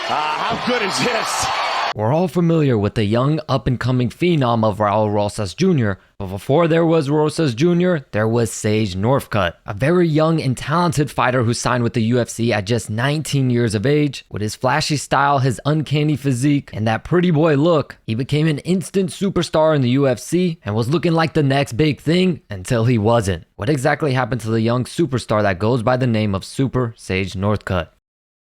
How good is this? We're all familiar with the young up-and-coming phenom of Raul Rosas Jr., but before there was Rosas Jr., there was Sage Northcutt, a very young and talented fighter who signed with the UFC at just 19 years of age. With his flashy style, his uncanny physique, and that pretty boy look, he became an instant superstar in the UFC and was looking like the next big thing until he wasn't. What exactly happened to the young superstar that goes by the name of Super Sage Northcutt?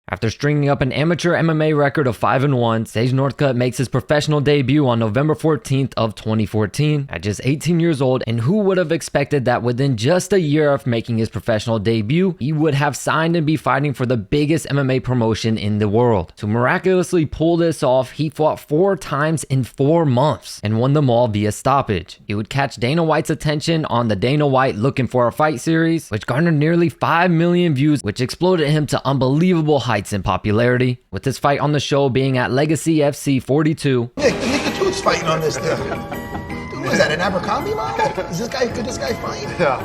After stringing up an amateur MMA record of 5-1, Sage Northcutt makes his professional debut on November 14th of 2014 at just 18 years old, and who would have expected that within just a year of making his professional debut, he would have signed and be fighting for the biggest MMA promotion in the world. To miraculously pull this off, he fought 4 times in 4 months and won them all via stoppage. He would catch Dana White's attention on the Dana White Looking for a Fight series, which garnered nearly 5 million views, which exploded him to unbelievable heights in popularity, with this fight on the show being at Legacy FC 42. Nick the Tooth's fighting on this thing. Dude, is that an Abercrombie model? Could this guy fight? Yeah.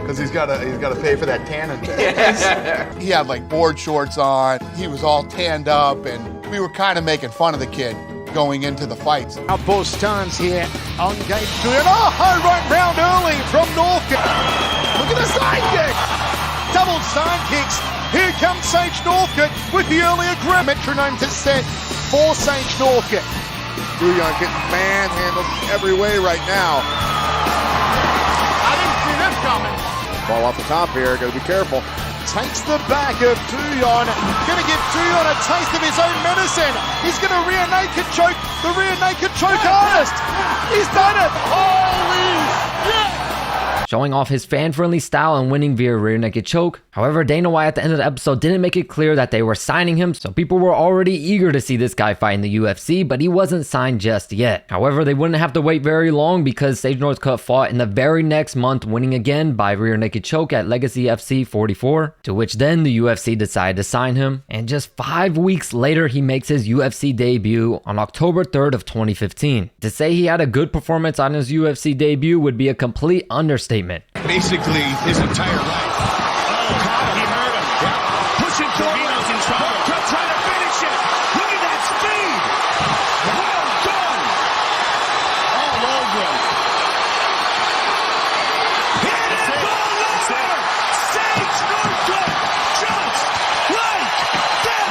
Because he's got to pay for that tanning. He had like board shorts on. He was all tanned up, and we were kind of making fun of the kid going into the fights. Outpost stance here on game 2. And high right round early from Northcutt. Look at the side kick. Double side kicks. Here comes Sage Northcutt with the earlier grip. Metronome to set for Sage Northcutt. Bouillon getting manhandled every way right now. I didn't see this coming. Ball off the top here, gotta be careful. Takes the back of Bouillon. Gonna give Bouillon a taste of his own medicine. He's gonna rear naked choke the rear naked choke artist. He's done it. Holy shit. Showing off his fan-friendly style and winning via rear naked choke. However, Dana White at the end of the episode didn't make it clear that they were signing him, so people were already eager to see this guy fight in the UFC, but he wasn't signed just yet. However, they wouldn't have to wait very long because Sage Northcutt fought in the very next month, winning again by rear naked choke at Legacy FC 44, to which then the UFC decided to sign him, and just 5 weeks later he makes his UFC debut on October 3rd of 2015. To say he had a good performance on his UFC debut would be a complete understatement. Basically his entire life. Oh, God, he hurt him. Yeah. Pushing forward. In trouble. Trying to finish it. Look at that speed. Well done. All over him. Hit it all over. Sage Northcutt just like that.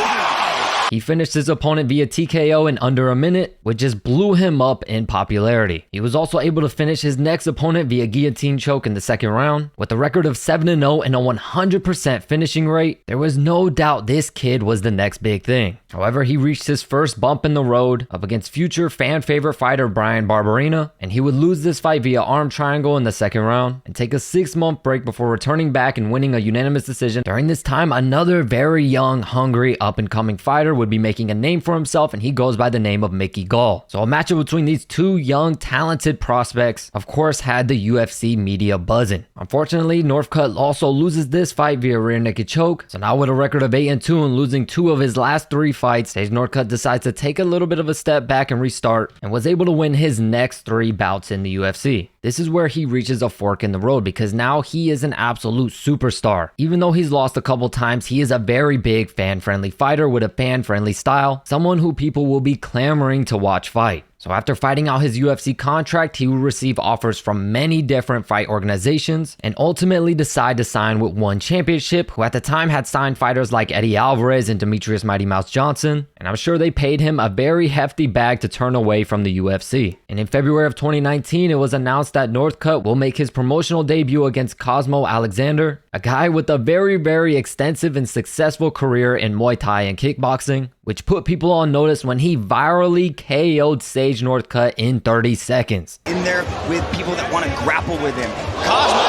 Wow. He finished his opponent via TKO in under a minute, which just blew him up in popularity. He was also able to finish his next opponent via guillotine choke in the second round. With a record of 7-0 and a 100% finishing rate, there was no doubt this kid was the next big thing. However, he reached his first bump in the road up against future fan favorite fighter Brian Barberena, and he would lose this fight via arm triangle in the second round and take a 6-month break before returning back and winning a unanimous decision. During this time, another very young, hungry, up-and-coming fighter would be making a name for himself, and he goes by the name of Mickey Gall. So a matchup between these two young, talented prospects, of course, had the UFC media buzzing. Unfortunately, Northcutt also loses this fight via rear naked choke. So now with a record of 8-2 and losing 2 of his last 3 fights, Sage Northcutt decides to take a little bit of a step back and restart, and was able to win his next 3 bouts in the UFC. This is where he reaches a fork in the road because now he is an absolute superstar. Even though he's lost a couple times, he is a very big fan-friendly fighter with a fan-friendly style, someone who people will be clamoring to watch fight. So after fighting out his UFC contract, he will receive offers from many different fight organizations and ultimately decide to sign with One Championship, who at the time had signed fighters like Eddie Alvarez and Demetrius Mighty Mouse Johnson, and I'm sure they paid him a very hefty bag to turn away from the UFC. And in February of 2019, it was announced that Northcutt will make his promotional debut against Cosmo Alexander, a guy with a very extensive and successful career in Muay Thai and kickboxing, which put people on notice when he virally KO'd Sage Northcutt in 30 seconds. In there with people that want to grapple with him. Cosmo!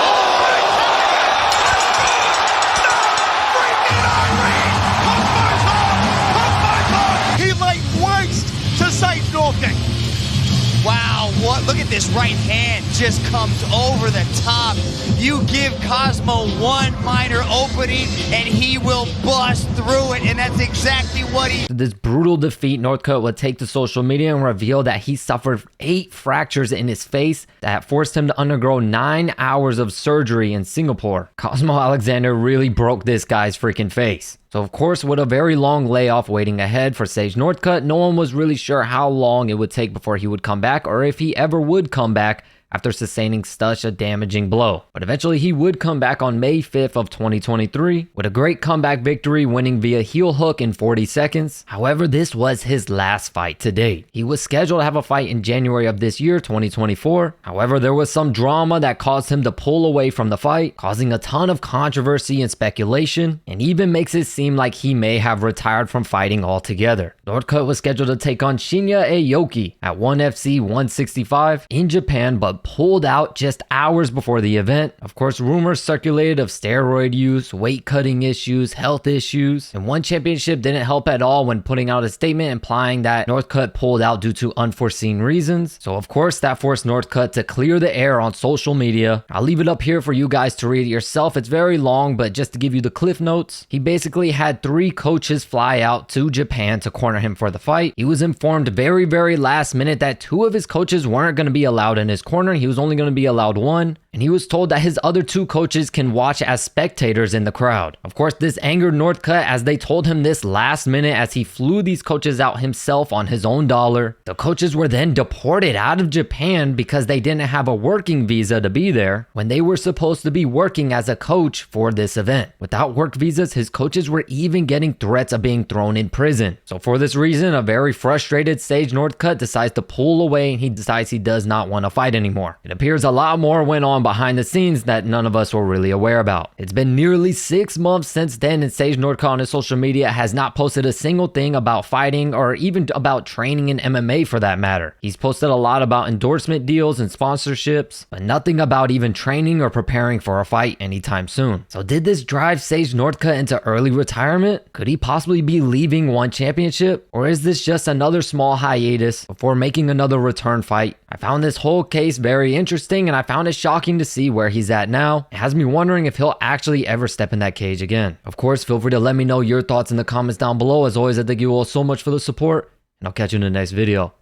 He laid waste to Sage Northcutt. Wow, what? Look at this right hand just comes over the top. You give Cosmo one minor opening and he will bust through it, and that's exactly what he... This brutal defeat, Northcutt would take to social media and reveal that he suffered 8 fractures in his face that forced him to undergo 9 hours of surgery in Singapore. Cosmo Alexander really broke this guy's freaking face. So of course, with a very long layoff waiting ahead for Sage Northcutt, no one was really sure how long it would take before he would come back, or if he ever would come back after sustaining such a damaging blow. But eventually he would come back on May 5th of 2023 with a great comeback victory, winning via heel hook in 40 seconds. However, this was his last fight to date. He was scheduled to have a fight in January of this year, 2024. However, there was some drama that caused him to pull away from the fight, causing a ton of controversy and speculation, and even makes it seem like he may have retired from fighting altogether. Northcutt was scheduled to take on Shinya Aoki at 1FC 165 in Japan, but pulled out just hours before the event. Of course, rumors circulated of steroid use, weight cutting issues, health issues, and one championship didn't help at all when putting out a statement implying that Northcutt pulled out due to unforeseen reasons. So of course that forced Northcutt to clear the air on social media. I'll leave it up here for you guys to read it yourself. It's very long, but just to give you the cliff notes, he basically had 3 coaches fly out to Japan to corner him for the fight. He was informed very last minute that 2 of his coaches weren't going to be allowed in his corner. He was only going to be allowed 1, and he was told that his other 2 coaches can watch as spectators in the crowd. Of course, this angered Northcutt as they told him this last minute as he flew these coaches out himself on his own dollar. The coaches were then deported out of Japan because they didn't have a working visa to be there when they were supposed to be working as a coach for this event. Without work visas, his coaches were even getting threats of being thrown in prison. So for this reason, a very frustrated Sage Northcutt decides to pull away, and he decides he does not want to fight anymore. It appears a lot more went on behind the scenes that none of us were really aware about. It's been nearly 6 months since then, and Sage Northcutt on his social media has not posted a single thing about fighting or even about training in MMA for that matter. He's posted a lot about endorsement deals and sponsorships, but nothing about even training or preparing for a fight anytime soon. So did this drive Sage Northcutt into early retirement? Could he possibly be leaving one championship? Or is this just another small hiatus before making another return fight? I found this whole case very interesting, and I found it shocking to see where he's at now. It has me wondering if he'll actually ever step in that cage again. Of course, feel free to let me know your thoughts in the comments down below. As always, I thank you all so much for the support, and I'll catch you in the next video.